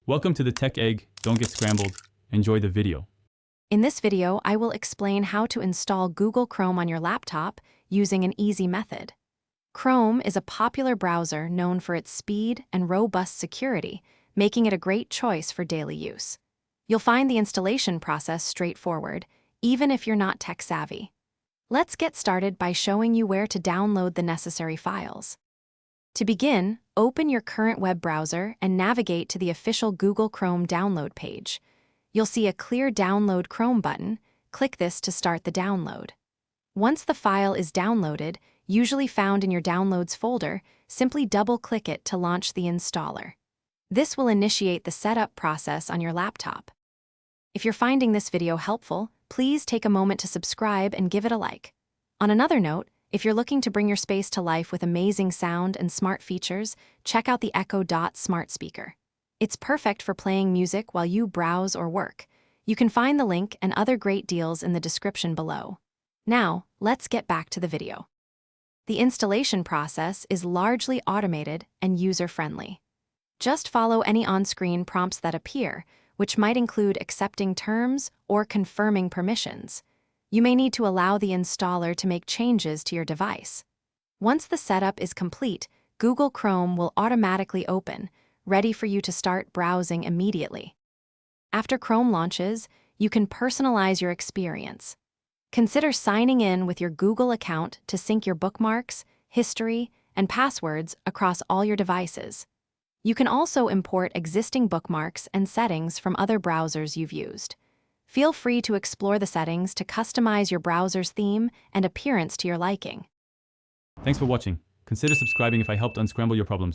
Welcome to the Tech Egg. Don't get scrambled. Enjoy the video. In this video, I will explain how to install Google Chrome on your laptop using an easy method. Chrome is a popular browser known for its speed and robust security, making it a great choice for daily use. You'll find the installation process straightforward, even if you're not tech-savvy. Let's get started by showing you where to download the necessary files. To begin, open your current web browser and navigate to the official Google Chrome download page. You'll see a clear Download Chrome button. Click this to start the download. Once the file is downloaded, usually found in your Downloads folder, simply double-click it to launch the installer. This will initiate the setup process on your laptop. If you're finding this video helpful, please take a moment to subscribe and give it a like. On another note, if you're looking to bring your space to life with amazing sound and smart features, check out the Echo Dot smart speaker. It's perfect for playing music while you browse or work. You can find the link and other great deals in the description below. Now, let's get back to the video. The installation process is largely automated and user-friendly. Just follow any on-screen prompts that appear, which might include accepting terms or confirming permissions. You may need to allow the installer to make changes to your device. Once the setup is complete, Google Chrome will automatically open, ready for you to start browsing immediately. After Chrome launches, you can personalize your experience. Consider signing in with your Google account to sync your bookmarks, history, and passwords across all your devices. You can also import existing bookmarks and settings from other browsers you've used. Feel free to explore the settings to customize your browser's theme and appearance to your liking. Thanks for watching. Consider subscribing if I helped unscramble your problems.